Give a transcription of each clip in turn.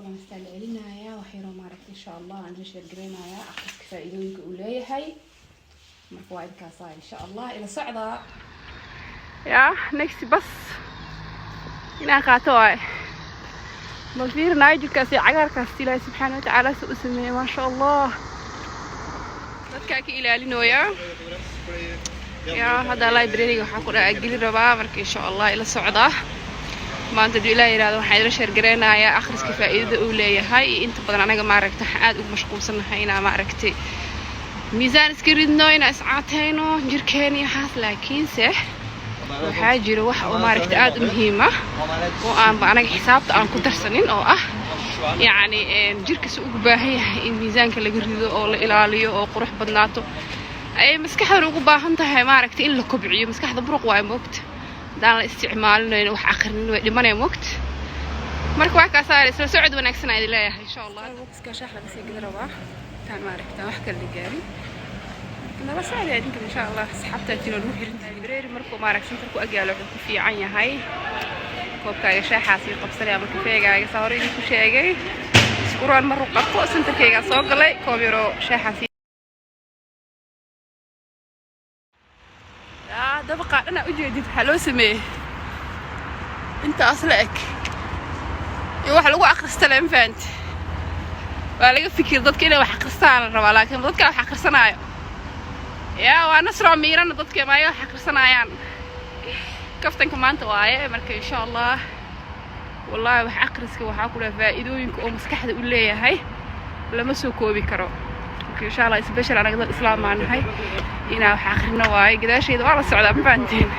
شغل نستعمل لنا وحيرو مارك إن شاء الله عندنا شير قرينا يا أخذ كفايدونك وليه هاي مركوايد كاساي إن شاء الله إلى صعدة يا نكسي بس هنا قاتواي مغفير نايجو كاسي عقار كاسي الله سبحانه وتعالى سؤسمي ما شاء الله dadkaaki ilaalinoya yaa hada library waxa ku dhaca geli rabaa marka insha Allah ila socda maanta duu ilaa yiraahdo waxaan idin sheer gareenayaa akhriska faa'iidada uu leeyahay inta badan anaga ma aragta aad ugu mashquulsanahay inaa ma aragtay miisaan iska ridno inaa iscaateyno jirkeena iyo xaas laakiinse waxaa jiro wax oo ma aragtay aad u muhiim ah oo aan anaga xisaabta aan ku darsanin oo ah يعني جيركس ugu baahan yahay in miisaanka laga rido oo la ilaaliyo oo qurux badnaato ay maskaxda ugu baahan tahay ma aragtay in la kobciyo maskaxda buruq waa moogta daan la isticmaalino wax akhrin way dhimanay moogta marka wax ka saaray isla socod wanaagsan ay leeyahay insha Allah iska shax laga sii gudra waa taan ma aragtay wax kale gaari nala saaray idinka insha Allah asxaabta tiin oo xirinta library markuu ma aragtay inta ku agaalo wuxuu ku fiican yahay koobkaaga shaaxaas iyo qabsanaya marka feegaaga saaray ku sheegay iskuraan mar qabto santarkayga soo galay koob yaro shaaxaas dabaqa dhana u jeedid waxa loo sameeyay inta asla eg iyo wax lagu akhristo leen faant waa laga fikir dadka inay wax akhristaan rabaa laakiin dadka wax akhrisanaayo yaa waa nasro miiran dadka ma ay wax akhrisanayaan كفتن كمان تواعي مركب إن شاء الله والله وح أقرص وح أقول فائدوينك أو مسكحة أولية هاي لما سوكو بكرو إن شاء الله سبيشل أنا قدر الإسلام معنا هاي هنا وح آخرنا واي قدر شيء دوار السعودة مفانتين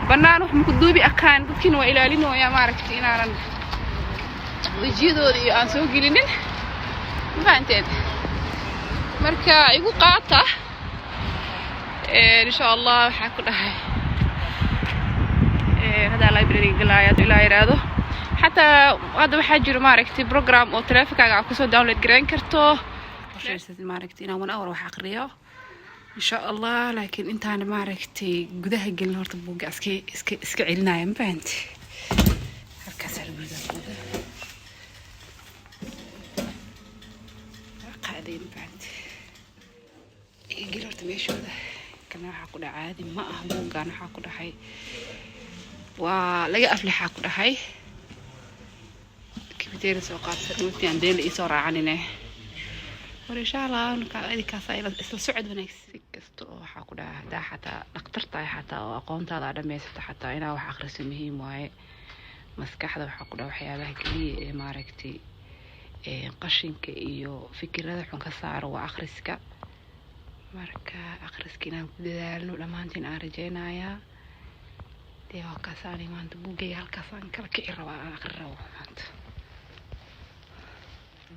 بنانو مكدوبي بأكان كتكين وإلى لينو يا ماركتين أنا وجيدو دي أنسوقي لين مفانتين مركا يقول قاطع إن شاء الله وح أقول هاي هذا library قلايات إلى إراده حتى هذا بحاجة ماركتي برنامج أو ترافيك على كوسو داونلود جرين كرتو شركة ماركتي أنا من أول واحد أقريه إن شاء الله لكن أنت أنا ماركتي جدها قلنا هرت بوجا اسكي علنا يا مبنت هالكسر بيدا بوجا قاعدين مبنت يقول هرت ميشو ده كنا حقول عادي ما أهمو كان حقول حي ولقى أفلح كده هاي كبير سوقات سنوتي عندنا إيصار عننا وإن شاء الله نكاد كاسايل السعد ونكسي كستو حقوده ده حتى نقدرت حتى وأقوم هذا على ميسة حتى أنا وحقر سمهم وهاي مسك حدا وحقوده وحياة كلي ماركتي قشين كإيو فكرة هذا حن كسار وآخرسك مارك آخرسك نام بدال لما أنتين أرجينا يا waa kaasani maanta buugay halkaasaan kala kici rabaa aqriro maanta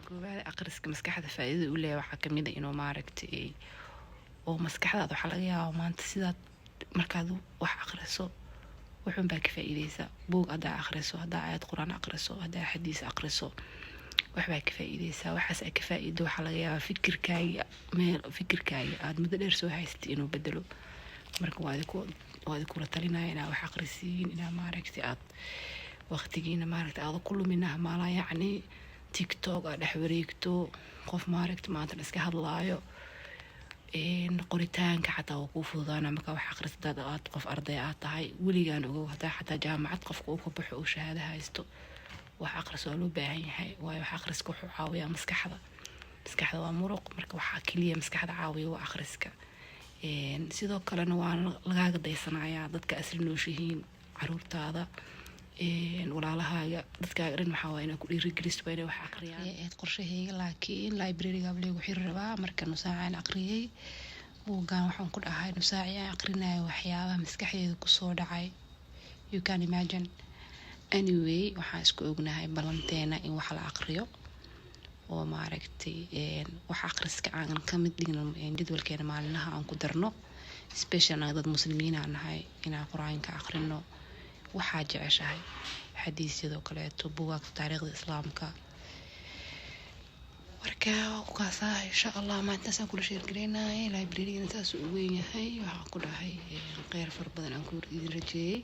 goobaha aqriska maskaxda faa'iido u leeyahay waxa kamid ah inuu maaragtay oo maskaxdaada waxa laga yaabaa maanta sidaad markaad wax aqriso wuxuun baa ka faa'iideysaa buug aad aqriso hadaa aayad quraan aqriso hadaa xadiis aqriso wax baa ka faa'iideysaa waxaas ay ka faa'iido waxa laga yaabaa fikirkaaga aad muddo dheer soo haystay inuu bedelo marka waad ku ratalinayaa inaa wax aqrisiin inaa maaragtay aad waqtigiina maaragtay aad ku luminaha maala yacni TikTok aad dhex wareegto qof maaragtay maanta iska hadlaayo qoritaanka xataa waa kuu fududaana marka wax aqrisadaad aad qof arday aad tahay weligaan ogow hadaa xataa jaamacad qofka uu ka baxo oo shahaado haysto wax aqris oo loo baahan yahay waayo wax aqriska wuxuu caawiyaa maskaxda waa muruq marka waxaa keliya maskaxda caawiya waa aqriska sidoo kalena waa lagaaga daysanayaa dadka asli nooshihiin caruurtaada walaalahaaga dadkaaga dhan waxaa waa inaa ku dhiirigeliso waa inay wax aqriyaan qorshahayga laakiin library-ga ableegu xiri rabaa marka nusaacaan aqriyay buuggaan waxaan ku dhahay nusaaciyaan aqrinayo waxyaabaha maskaxdeeda kusoo dhacay you can imagine anyway waxaan isku ognahay ballanteena in wax la aqriyo oo maaragtay wax akhriska aan ka mid dhigno jadwalkeena maalinlaha aan ku darno special dad muslimiin aan nahay inaan quraanka aqrino waxa jeceshahay xadiis sidoo kale buugaagta taariikhda islaamka marka kaasa insha Allah maanta saan kula sheer gareynaa library-ga taas uu weyn yahay waxa ku dhahay qeyr far badan aan ku idin rajeeyay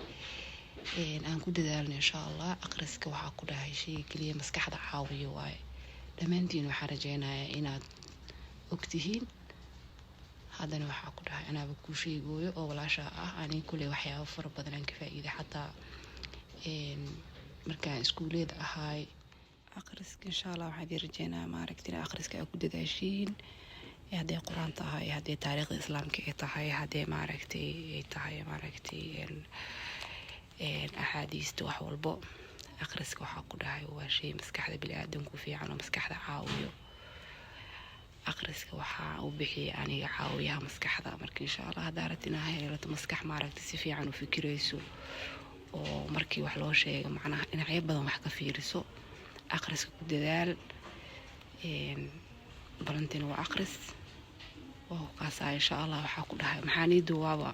aan ku dadaalno insha allah. Aqriska waxaa ku dhahay shay keliya maskaxda caawiyo waaye. dhammaantiin waxaan rajaynayaa inaad ogtihiin. haddana waxaa ku dhahay anaaba kuu sheegooyo oo walaasha ah ani kuley waxyaabo fara badan aan ka faa'iiday xataa markaan iskuuleeda ahaay. aqriska insha allah waxaan idin rajaynayaa maaragtay aqriska aad ku dadaashiin, hadday qur-aan tahay, hadday taariikhda islaamka ay tahay, hadday maaragtay ay tahay maaragtay axaadiista, wax walbo. aqriska waxaa ku dhahay waa shay maskaxda bini'aadamku fiican oo maskaxda caawiyo. aqriska waxaa u bixiyay aniga caawiyaha maskaxda. marka insha allah haddaa rabtid inaad yeelato maskax maaragtay si fiican u fikirayso oo markii wax loo sheego macnaha dhinacyo badan wax ka fiiriso, aqriska ku dadaal. balantina waa aqris oo kaasaa insha allah waxaa ku dhahay maxaa nii duwaaba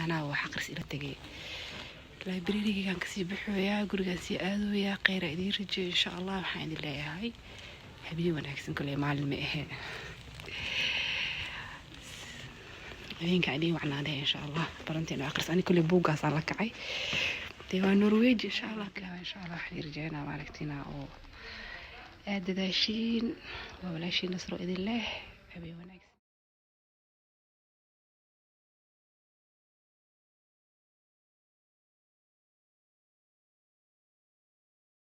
anaa wax aqris ila tegay. library-gaan kasii baxooyaa, gurigaan sii aadooyaa. kheyra idiin rajeeyo insha allah. waxaan idin leeyahay habeen wanaagsan. kale maalin ma ahee, habeenkaan idiin wacnaadee insha allah. balantina aqris ani kale buuggaasaan la kacay. dee waa norweji insha allah. insha allah waxaan idin rajeynaa maaragtina oo aad dadaashiin. waa walaashiin Nasro idin leh habeen wanaagsan.